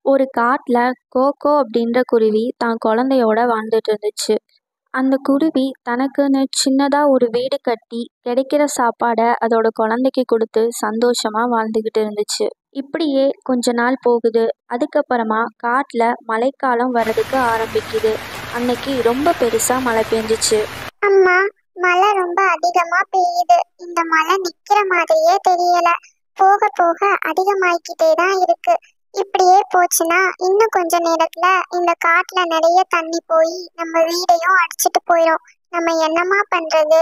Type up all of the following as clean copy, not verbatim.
ஒரு காட்டுல கோகோ அப்படின்ற குருவி தான் குழந்தையோட வாழ்ந்துட்டு இருந்துச்சு. அந்த குருவி தனக்குன்னு சின்னதா ஒரு வீடு கட்டி கிடைக்கிற சாப்பாடை அதோட குழந்தைக்கு கொடுத்து சந்தோஷமா வாழ்ந்துகிட்டு இருந்துச்சு. இப்படியே கொஞ்ச நாள் போகுது. அதுக்கப்புறமா காட்டுல மழைக்காலம் வர்றதுக்கு ஆரம்பிக்குது. அன்னைக்கு ரொம்ப பெருசா மழை பெஞ்சிச்சு. அம்மா, மழை ரொம்ப அதிகமா பெய்யுது. இந்த மழை நிக்கிற மாதிரியே தெரியல. போக போக அதிகமாயிக்கிட்டே தான் இருக்கு. இப்படியே போச்சுன்னா இன்னும் கொஞ்ச நேரத்துல இந்த காட்டுல நிறைய தண்ணி போய் நம்ம வீடையும் அடிச்சிட்டு போயிடும். நம்ம என்னம்மா பண்றது?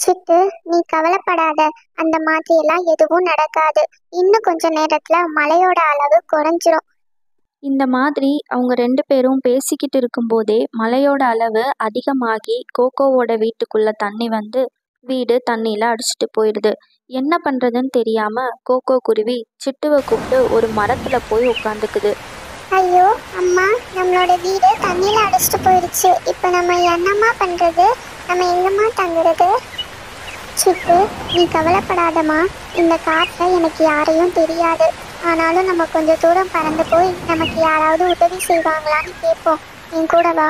சிட்டு, நீ கவலைப்படாத. அந்த மாதிரி எல்லாம் எதுவும் நடக்காது. இன்னும் கொஞ்ச நேரத்துல மழையோட அளவு குறைஞ்சிரும். இந்த மாதிரி அவங்க ரெண்டு பேரும் பேசிக்கிட்டு இருக்கும்போதே மழையோட அளவு அதிகமாகி கோகோவோட வீட்டுக்குள்ள தண்ணி வந்து வீடு தண்ணியில அடிச்சிட்டு போயிடுது. என்ன பண்றதுன்னு தெரியாம கோகோ குருவி சிட்டுவை கூப்பிட்டு ஒரு மரத்துல போய் உட்காந்துக்குது. ஐயோ அம்மா, நம்மளோட வீடு தண்ணியில அடிச்சிட்டு போயிடுச்சு. இப்ப நம்ம என்னம்மா பண்றது? நம்ம எங்கம்மா தங்குறது? சிட்டு, நீ கவலைப்படாதம்மா. இந்த காட்டுல எனக்கு யாரையும் தெரியாது. ஆனாலும் நம்ம கொஞ்சம் தூரம் பறந்து போய் நமக்கு யாராவது உதவி செய்வாங்களான்னு கேட்போம். என் கூட வா.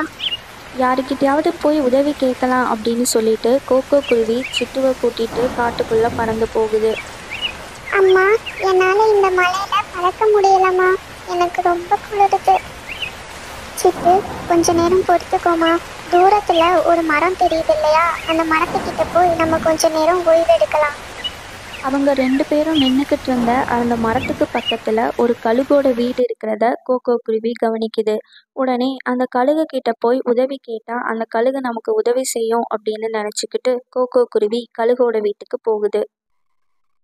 யாருக்கிட்டையாவது போய் உதவி கேட்கலாம் அப்படின்னு சொல்லிட்டு கோகோ குருவி சிட்டுவை கூட்டிட்டு காட்டுக்குள்ள பறந்து போகுது. அம்மா, என்னால இந்த மலையில பறக்க முடியலம்மா. எனக்கு ரொம்ப குளிருது. சிட்டு, கொஞ்ச நேரம் பொறுத்துக்கோமா. தூரத்துல ஒரு மரம் தெரியுது இல்லையா? அந்த மரத்துக்கிட்ட போய் நம்ம கொஞ்ச நேரம் ஓய்வு எடுக்கலாம். அவங்க ரெண்டு பேரும் நின்றுக்கிட்டு இருந்த அந்த மரத்துக்கு பக்கத்துல ஒரு கழுகோட வீடு இருக்கிறத கோகோ குருவி கவனிக்குது. உடனே அந்த கழுகு கிட்ட போய் உதவி கேட்டா அந்த கழுகு நமக்கு உதவி செய்யும் அப்படின்னு நினைச்சுக்கிட்டு கோகோ குருவி கழுகோட வீட்டுக்கு போகுது.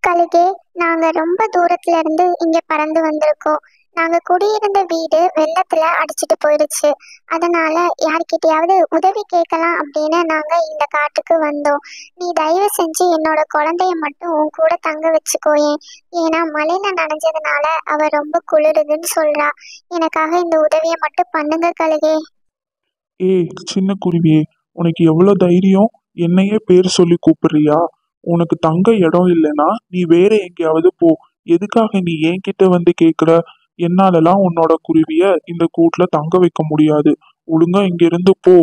கழுகே, நாங்க ரொம்ப தூரத்துல இருந்து இங்க பறந்து வந்திருக்கோம். நாங்க குடியிருந்த வீடு வெள்ளத்துல அடிச்சிட்டு போயிடுச்சு. அதனால யார்கிட்டயாவது உதவி கேட்கலாம் அப்படின்னு நாங்க இந்த காட்டுக்கு வந்தோம். நீ தயவு செஞ்சு என்னோட குழந்தைய மட்டும் உன் கூட தங்க வச்சுக்கோயேன். ஏன்னா மழையில நனைஞ்சதுனால அவ ரொம்ப குளிருதுன்னு சொல்றா. எனக்காக இந்த உதவியை மட்டும் பண்ணுங்க கழுகே. ஏய் சின்ன குருவியே, உனக்கு எவ்வளோ தைரியம்! என்னையே பேர் சொல்லி கூப்பிடுறியா? உனக்கு தங்க இடம் இல்லைன்னா நீ வேற எங்கேயாவது போ. எதுக்காக நீ என்கிட்ட வந்து கேக்குற? என்னாலலாம் உன்னோட குருவிய இந்த கூட்டுல தங்க வைக்க முடியாது. ஒழுங்கா இங்க இருந்து போ.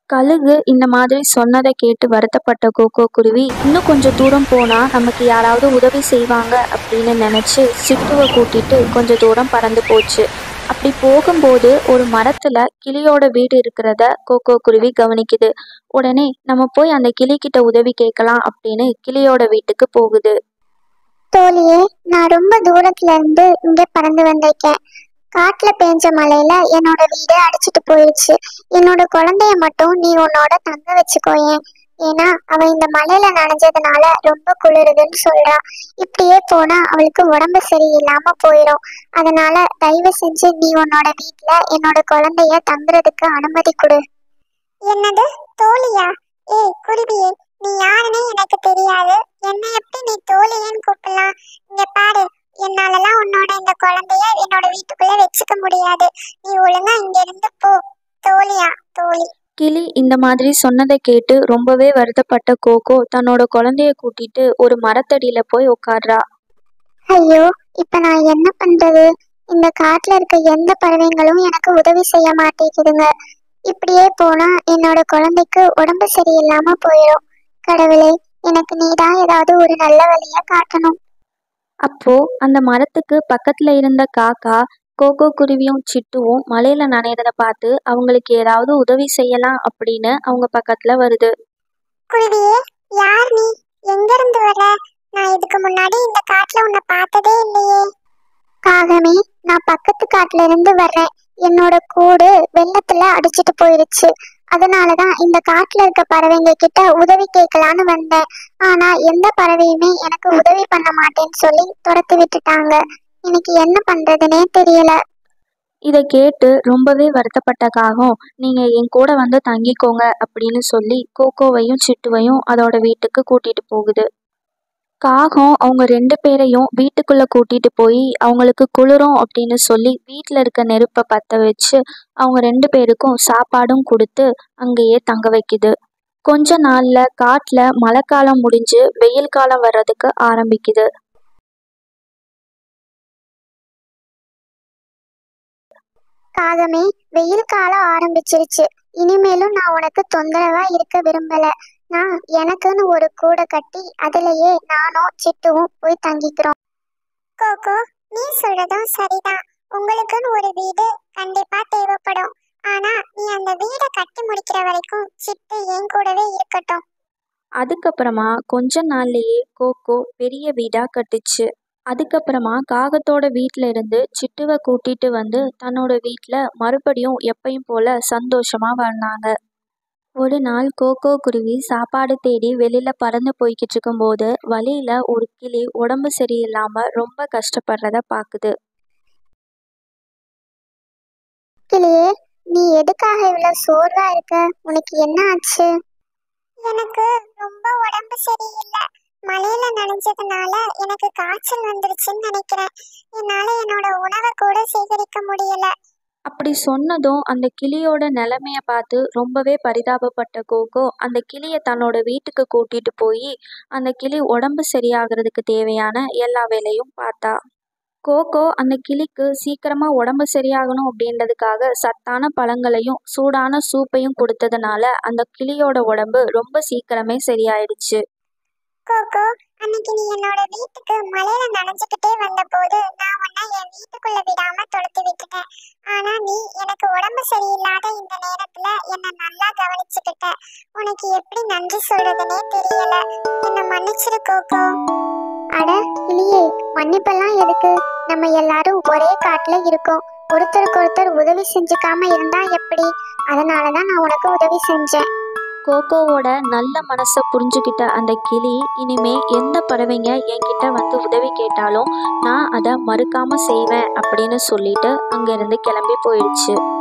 கழுகு இந்த மாதிரி சொன்னதை கேட்டு வருத்தப்பட்ட கோகோ குருவி இன்னும் கொஞ்சம் தூரம் போனா நமக்கு யாராவது உதவி செய்வாங்க அப்படின்னு நினைச்சு சிட்டுவை கூட்டிட்டு கொஞ்சம் தூரம் பறந்து போச்சு. அப்படி போகும்போது ஒரு மரத்துல கிளியோட வீடு இருக்கிறத கோகோ குருவி கவனிக்குது. உடனே நம்ம போய் அந்த கிளி கிட்ட உதவி கேட்கலாம் அப்படின்னு கிளியோட வீட்டுக்கு போகுது. தோழியே, நான் ரொம்ப தூரத்துல இருந்து இங்க பறந்து வந்திருக்கேன். காட்டுல பெஞ்ச மழையில என்னோட வீடு அடிச்சிட்டு போயிடுச்சு. என்னோட குழந்தைய மட்டும் நீ உன்னோட தங்க வச்சுக்கோயேன். ஏன்னா அவ இந்த மழையில நனைஞ்சதுனால ரொம்ப குளிருதுன்னு சொல்றா. இப்படியே போனா அவளுக்கு உடம்பு சரியில்லாம போயிடும். அதனால தயவு செஞ்சு நீ உன்னோட வீட்டுல என்னோட குழந்தைய தங்குறதுக்கு அனுமதி கொடு. என்னது, தோழியா? ஏய் குருவியே, நீ யாருன்னு எனக்கு தெரியாது. என்ன எப்படி நீ தோழியன்னு கூப்பிடலாம்? இங்க பாரு, என்னாலலாம் உன்னோட இந்த குழந்தைய என்னோட வீட்டுக்குள்ள வச்சுக்க முடியாது. நீ ஒழுங்கா இங்க இருந்து போ. தோழியா? தோழி? கிளி இந்த மாதிரி சொன்னதை கேட்டு ரொம்பவே வருத்தப்பட்ட கோகோ தன்னோட குழந்தைய கூட்டிட்டு ஒரு மரத்தடியில போய் உட்கார்றா. ஐயோ, இப்ப நான் என்ன பண்றது? இந்த காட்டுல இருக்க எந்த பறவைங்களும் எனக்கு உதவி செய்ய மாட்டேங்குதுங்க. இப்படியே போனா என்னோட குழந்தைக்கு உடம்பு சரியில்லாம போயிடும். கடவுளே, எனக்கு நீதான் ஏதாவது ஒரு நல்ல வழிய காட்டணும். அப்போ அந்த மரத்துக்கு பக்கத்துல இருந்த காக்கா கோகோ குருவியும் சிட்டுவும் மலையில நனையறத பார்த்து அவங்களுக்கு ஏதாவது உதவி செய்யலாம் அப்படின்னு அவங்க பக்கத்துல வருது. குருவியே, யார் நீ? எங்க இருந்து வர? நான் இதுக்கு முன்னாடி இந்த காட்டுல உன்னை பார்த்ததே இல்லையே. காகமே, நான் பக்கத்து காட்டுல இருந்து வர்றேன். என்னோட கூடு வெள்ளத்துல அடிச்சிட்டு போயிருச்சு. அதனாலதான் இந்த காட்டுல இருக்க பறவைங்க கிட்ட உதவி கேட்கலான்னு வந்தேன். ஆனா எந்த பறவையுமே எனக்கு உதவி பண்ண மாட்டேன்னு சொல்லி துரத்து விட்டுட்டாங்க. எனக்கு என்ன பண்றதுனே தெரியல. இதை கேட்டு ரொம்பவே வருத்தப்பட்ட காகம், நீங்க என் கூட வந்து தங்கிக்கோங்க அப்படின்னு சொல்லி கோகோவையும் சிட்டுவையும் அதோட வீட்டுக்கு கூட்டிட்டு போகுது. காகம் அவங்க ரெண்டு பேரையும் வீட்டுக்குள்ள கூட்டிட்டு போய் அவங்களுக்கு குளிரும் அப்படின்னு சொல்லி வீட்டில் இருக்க நெருப்பை பற்ற வச்சு அவங்க ரெண்டு பேருக்கும் சாப்பாடும் கொடுத்து அங்கேயே தங்க வைக்குது. கொஞ்ச நாள்ல காட்டுல மழைக்காலம் முடிஞ்சு வெயில் காலம் வர்றதுக்கு ஆரம்பிக்குது. காகமே, வெயில் காலம் ஆரம்பிச்சிருச்சு. இனிமேலும் நான் உனக்கு தொந்தரவா இருக்க விரும்பல. நான் எனக்குன்னு ஒரு கூடை கட்டி அதுலயே நானும் சிட்டுவும் போய் தங்கிக்கிறோம். கோகோ, நீ சொல்றதும் சரிதான். உங்களுக்குன்னு ஒரு வீடு கண்டிப்பா தேவைப்படும். ஆனா நீ அந்த வீடை கட்டி முடிக்கிற வரைக்கும் சிட்டு என் கூடவே இருக்கட்டும். அதுக்கப்புறமா கொஞ்ச நாள்லயே கோகோ பெரிய வீடா கட்டுச்சு. அதுக்கப்புறமா காகத்தோட வீட்ல இருந்து சிட்டுவை கூட்டிட்டு வந்து தன்னோட வீட்ல மறுபடியும் எப்பயும் போல சந்தோஷமா வாழ்ந்தாங்க. ஒரு நாள் கோகோ குருவி சாப்பாடு தேடி வெளியில பறந்து போய்கிட்டு இருக்கும்போது வழியில ஒரு கிளி உடம்பு சரியில்லாம ரொம்ப கஷ்டப்படுறத பாக்குது. கிளியே, நீ எதுக்காக இவ்வளவு சோர்வா இருக்க? உனக்கு என்ன ஆச்சு? எனக்கு ரொம்ப உடம்பு சரியில்லை. மழையில நனைஞ்சதுனால எனக்கு காய்ச்சல் வந்துருச்சுன்னு நினைக்கிறேன். என்னால என்னோட உணவை கூட சேகரிக்க முடியல. அப்படி சொன்னதும் அந்த கிளியோட நிலைமைய பார்த்து ரொம்பவே பரிதாபப்பட்ட கோகோ அந்த கிளியை தன்னோட வீட்டுக்கு கூட்டிட்டு போய் அந்த கிளி உடம்பு சரியாகிறதுக்கு தேவையான எல்லா வேலையும் பார்த்தா. கோகோ அந்த கிளிக்கு சீக்கிரமா உடம்பு சரியாகணும் அப்படின்றதுக்காக சத்தான பழங்களையும் சூடான சூப்பையும் கொடுத்ததுனால அந்த கிளியோட உடம்பு ரொம்ப சீக்கிரமே சரியாயிடுச்சு. கோகோ, அன்னைக்கு நீ என்னோட வீட்டுக்கு மழையில நனைஞ்சுக்கிட்டே வந்த போது நான் உன்னை என் வீட்டுக்குள்ள விடாம துரத்தி விட்டுட்டேன். ஆனா நீ எனக்கு உடம்பு சரியில்லாத இந்த நேரத்துல என்ன நல்லா கவனிச்சுக்கிட்ட. உனக்கு எப்படி நன்றி சொல்றதுன்னே தெரியல. என்ன மன்னிச்சிரு கோகோ. அட கிளியே, மன்னிப்பெல்லாம் எதுக்கு? நம்ம எல்லாரும் ஒரே காட்டுல இருக்கோம். ஒருத்தருக்கு ஒருத்தர் உதவி செஞ்சுக்காம இருந்தா எப்படி? அதனாலதான் நான் உனக்கு உதவி செஞ்சேன். கோகோவோட நல்ல மனசை புரிஞ்சுக்கிட்ட அந்த கிளி இனிமே எந்த பறவைங்க என்கிட்ட வந்து உதவி கேட்டாலும் நான் அதை மறுக்காம செய்வேன் அப்படின்னு சொல்லிட்டு அங்கிருந்து கிளம்பி போயிடுச்சு.